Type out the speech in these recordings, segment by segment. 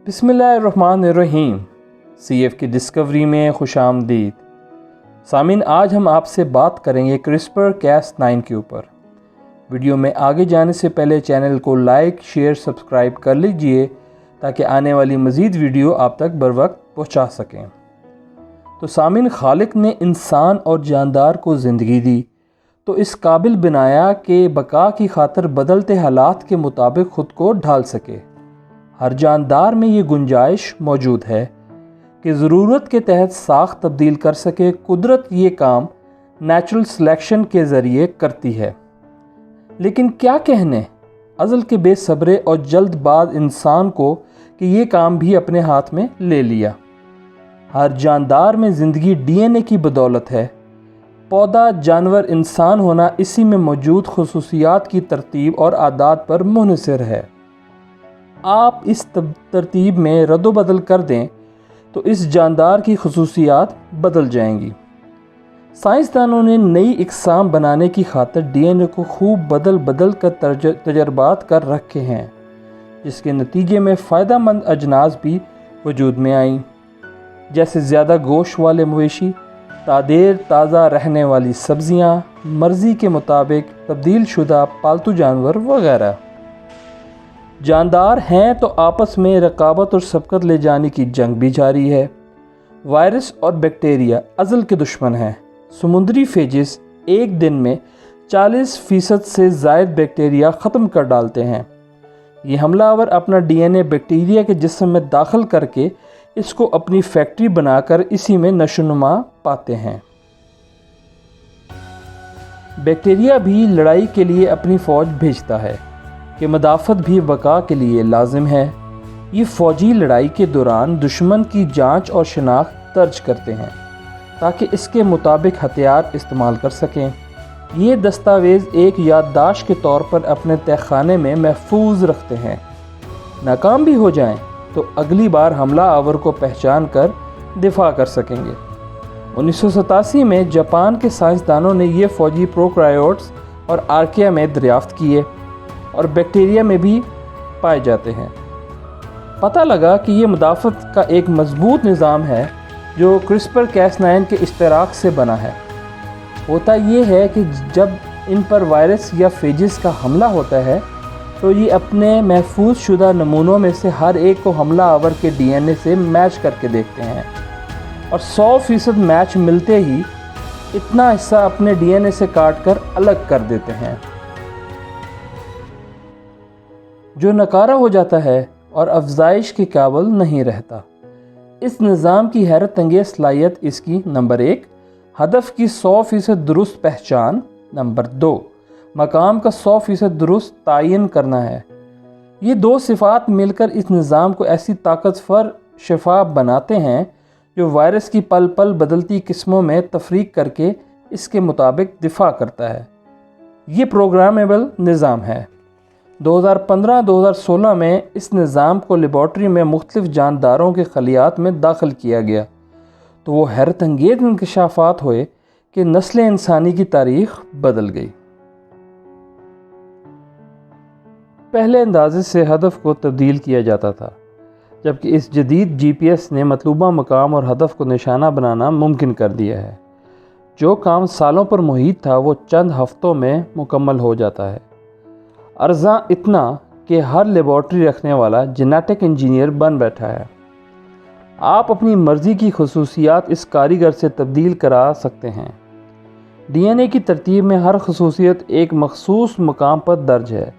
बिस्मिल्लाहिर्रहमानिर्रहीम। CF की discovery में खुश आमदीद। सामीन, आज हम आपसे बात करेंगे CRISPR-Cas9 के ऊपर। वीडियो में आगे जाने से पहले चैनल को लाइक, शेयर, सब्सक्राइब कर लीजिए ताकि आने वाली मज़ीद वीडियो आप तक बर वक्त पहुँचा सकें। तो सामीन, खालिक ने इंसान और जानदार को ज़िंदगी दी तो इस काबिल बनाया कि बका की खातिर बदलते हालात के मुताबिक ख़ुद को ढाल सके। हर जानदार में ये गुंजाइश मौजूद है कि ज़रूरत के तहत साख तब्दील कर सके। कुदरत ये काम नेचुरल सिलेक्शन के ज़रिए करती है। लेकिन क्या कहने अज़ल के बेसब्रे और जल्दबाज इंसान को कि ये काम भी अपने हाथ में ले लिया। हर जानदार में ज़िंदगी DNA की बदौलत है। पौधा, जानवर, इंसान होना इसी में मौजूद खुसूसियात की तरतीब और आदात पर मुनहसर है। आप इस तरतीब में रद्द-बदल कर दें तो इस जानदार की खुसूसियात बदल जाएंगी। साइंसदानों ने नई इकसाम बनाने की खातिर DNA को खूब बदल कर तजर्बात कर रखे हैं, जिसके नतीजे में फ़ायदेमंद अजनास भी वजूद में आईं, जैसे ज़्यादा गोश्त वाले मवेशी, तादेर ताज़ा रहने वाली सब्ज़ियाँ, मर्ज़ी के मुताबिक तब्दील शुदा पालतू जानवर वगैरह। जानदार हैं तो आपस में रकाबत और सबकत ले जाने की जंग भी जारी है। वायरस और बैक्टीरिया अज़ल के दुश्मन हैं। समुद्री फेजिस एक दिन में 40% से ज़ायद बैक्टीरिया ख़त्म कर डालते हैं। ये हमलावर अपना DNA बैक्टीरिया के जिस्म में दाखिल करके इसको अपनी फैक्ट्री बनाकर इसी में नशोनुमा पाते हैं। बैक्टीरिया भी लड़ाई के लिए अपनी फ़ौज भेजता है कि मदाफ़त भी बका के लिए लाजिम है। ये फ़ौजी लड़ाई के दौरान दुश्मन की जांच और शनाख्त दर्ज करते हैं ताकि इसके मुताबिक हथियार इस्तेमाल कर सकें। ये दस्तावेज़ एक याददाश्त के तौर पर अपने तहखाने में महफूज रखते हैं। नाकाम भी हो जाएं तो अगली बार हमला आवर को पहचान कर दिफा कर सकेंगे। 1987 में जापान के साइंसदानों ने ये फ़ौजी प्रोकैरियोट्स और आर्किया में दरियाफ्त किए और बैक्टीरिया में भी पाए जाते हैं। पता लगा कि ये मुदाफ़त का एक मजबूत निज़ाम है जो CRISPR-Cas9 के इश्तराक से बना है। होता ये है कि जब इन पर वायरस या फेजिस का हमला होता है तो ये अपने महफूज शुदा नमूनों में से हर एक को हमला आवर के DNA से मैच करके देखते हैं और 100% मैच मिलते ही इतना हिस्सा अपने DNA से काट कर अलग कर देते हैं, जो नकारा हो जाता है और अफजाइश के काबिल नहीं रहता। इस निज़ाम की हैरत अंगेज़ सलाहियत इसकी नंबर 1 हदफ की 100% दुरुस्त पहचान, नंबर 2 मकाम का 100% दुरुस्त तायन करना है। ये दो सिफ़ात मिलकर इस निज़ाम को ऐसी ताकतवर शफाफ बनाते हैं जो वायरस की पल पल बदलती किस्मों में तफरीक करके इसके मुताबिक दिफा करता है। ये प्रोग्रामेबल निज़ाम है। 2015-2016 में इस निज़ाम को लेबॉर्ट्री में मुख्तलिफ जानदारों के खलियात में दाखिल किया गया तो वो हैरत अंगेज़ इंकशाफात हुए कि नस्ल इंसानी की तारीख़ बदल गई। पहले अंदाजे से हदफ को तब्दील किया जाता था, जबकि इस जदीद GPS ने मतलूबा मकाम और हदफ को निशाना बनाना मुमकिन कर दिया है। जो काम सालों पर मुहित था वो चंद हफ्तों में मुकम्मल हो जाता है। अर्ज़ा इतना कि हर लेबॉर्ट्री रखने वाला जेनेटिक इंजीनियर बन बैठा है। आप अपनी मर्ज़ी की खुसूसियात इस कारीगर से तब्दील करा सकते हैं। DNA की तरतीब में हर खुसूसियत एक मखसूस मकाम पर दर्ज है।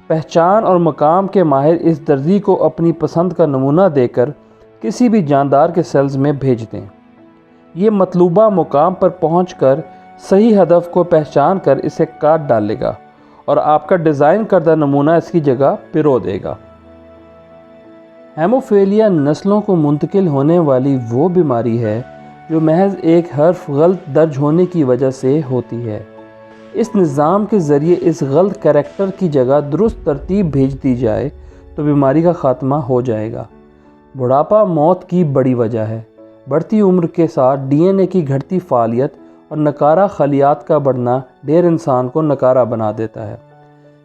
पहचान और मकाम के माहिर इस दर्जी को अपनी पसंद का नमूना देकर किसी भी जानदार के सेल्स में भेज दें। ये मतलूबा मुकाम पर पहुंचकर सही हदफ को पहचान कर इसे काट डालेगा और आपका डिज़ाइन करदा नमूना इसकी जगह पिरो देगा। हेमोफीलिया नस्लों को मुंतकिल होने वाली वो बीमारी है जो महज एक हर्फ गलत दर्ज होने की वजह से होती है। इस निज़ाम के ज़रिए इस गलत करैक्टर की जगह दुरुस्त तरतीब भेज दी जाए तो बीमारी का ख़ात्मा हो जाएगा। बुढ़ापा मौत की बड़ी वजह है। बढ़ती उम्र के साथ DNA की घटती फ़ालियत और नकारा खलियात का बढ़ना ढेर इंसान को नकारा बना देता है।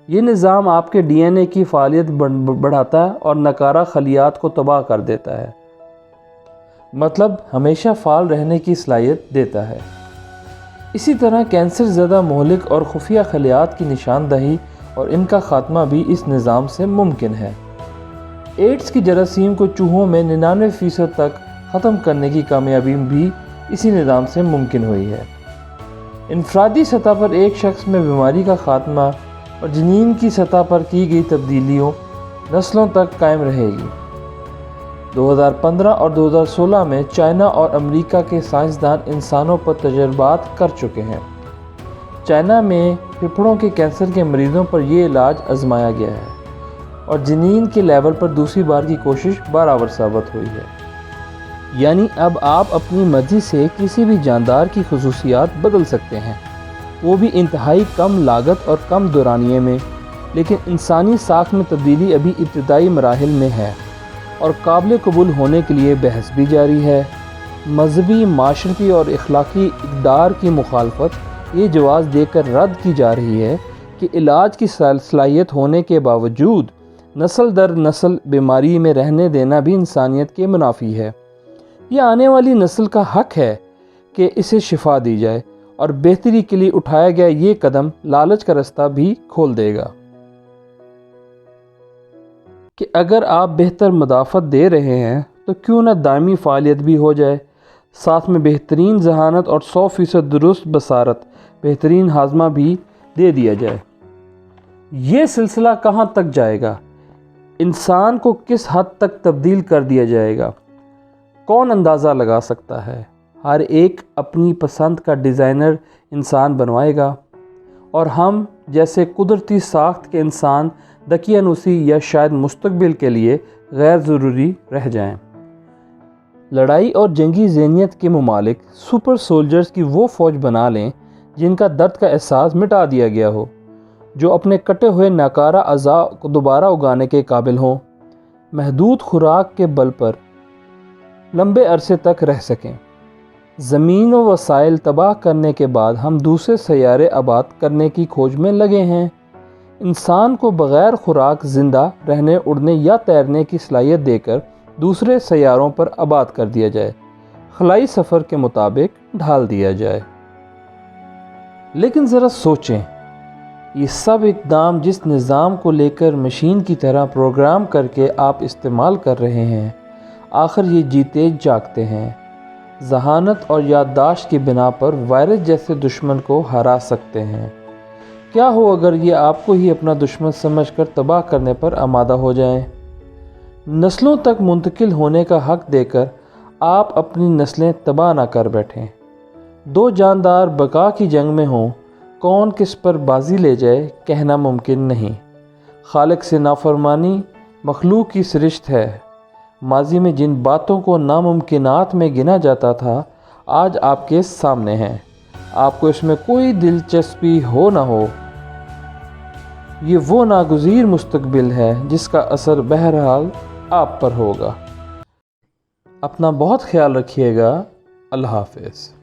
یہ نظام آپ کے ڈی این اے کی فعالیت بڑھاتا ہے اور ناکارہ خلیات کو تباہ کر دیتا ہے، مطلب ہمیشہ فعال رہنے کی صلاحیت دیتا ہے۔ اسی طرح کینسر زدہ مہلک اور خفیہ خلیات کی نشاندہی اور ان کا خاتمہ بھی اس نظام سے ممکن ہے۔ ایڈز کی جراثیم کو چوہوں میں 99% تک ختم کرنے کی کامیابی بھی اسی نظام سے ممکن ہوئی ہے۔ انفرادی سطح پر ایک شخص میں بیماری کا خاتمہ اور جنین کی سطح پر کی گئی تبدیلیوں نسلوں تک قائم رہے گی۔ 2015 اور 2016 میں چائنا اور امریکہ کے سائنسدان انسانوں پر تجربات کر چکے ہیں۔ چائنا میں پھیپھڑوں کے کینسر کے مریضوں پر یہ علاج آزمایا گیا ہے اور جنین کے لیول پر دوسری بار کی کوشش برابر ثابت ہوئی ہے۔ یعنی اب آپ اپنی مرضی سے کسی بھی جاندار کی خصوصیات بدل سکتے ہیں، وہ بھی انتہائی کم لاگت اور کم دورانیے میں، لیکن انسانی ساخت میں تبدیلی ابھی ابتدائی مراحل میں ہے اور قابل قبول ہونے کے لیے بحث بھی جاری ہے۔ مذہبی، معاشرتی اور اخلاقی اقدار کی مخالفت یہ جواز دے کر رد کی جا رہی ہے کہ علاج کی صلاحیت ہونے کے باوجود نسل در نسل بیماری میں رہنے دینا بھی انسانیت کے منافی ہے۔ یہ آنے والی نسل کا حق ہے کہ اسے شفا دی جائے اور بہتری کے لیے اٹھایا گیا یہ قدم لالچ کا رستہ بھی کھول دے گا کہ اگر آپ بہتر مدافعت دے رہے ہیں تو کیوں نہ دائمی فعالیت بھی ہو جائے، ساتھ میں بہترین ذہانت اور 100% درست بصارت، بہترین ہاضمہ بھی دے دیا جائے۔ یہ سلسلہ کہاں تک جائے گا؟ انسان کو کس حد تک تبدیل کر دیا جائے گا؟ کون اندازہ لگا سکتا ہے؟ ہر ایک اپنی پسند کا ڈیزائنر انسان بنوائے گا اور ہم جیسے قدرتی ساخت کے انسان دقیانوسی یا شاید مستقبل کے لیے غیر ضروری رہ جائیں۔ لڑائی اور جنگی ذہنیت کے ممالک سپر سولجرز کی وہ فوج بنا لیں جن کا درد کا احساس مٹا دیا گیا ہو، جو اپنے کٹے ہوئے ناکارہ اعضاء کو دوبارہ اگانے کے قابل ہوں، محدود خوراک کے بل پر لمبے عرصے تک رہ سکیں۔ زمین و وسائل تباہ کرنے کے بعد ہم دوسرے سیارے آباد کرنے کی کھوج میں لگے ہیں۔ انسان کو بغیر خوراک زندہ رہنے، اڑنے یا تیرنے کی صلاحیت دے کر دوسرے سیاروں پر آباد کر دیا جائے، خلائی سفر کے مطابق ڈھال دیا جائے۔ لیکن ذرا سوچیں، یہ سب اقدام جس نظام کو لے کر مشین کی طرح پروگرام کر کے آپ استعمال کر رہے ہیں، آخر یہ جیتے جاگتے ہیں۔ ذہانت اور یادداشت کی بنا پر وائرس جیسے دشمن کو ہرا سکتے ہیں۔ کیا ہو اگر یہ آپ کو ہی اپنا دشمن سمجھ کر تباہ کرنے پر آمادہ ہو جائیں؟ نسلوں تک منتقل ہونے کا حق دے کر آپ اپنی نسلیں تباہ نہ کر بیٹھیں۔ دو جاندار بقا کی جنگ میں ہوں، کون کس پر بازی لے جائے کہنا ممکن نہیں۔ خالق سے نافرمانی مخلوق کی سرشت ہے۔ ماضی میں جن باتوں کو ناممکنات میں گنا جاتا تھا آج آپ کے سامنے ہیں۔ آپ کو اس میں کوئی دلچسپی ہو نہ ہو، یہ وہ ناگزیر مستقبل ہے جس کا اثر بہرحال آپ پر ہوگا۔ اپنا بہت خیال رکھیے گا۔ اللہ حافظ۔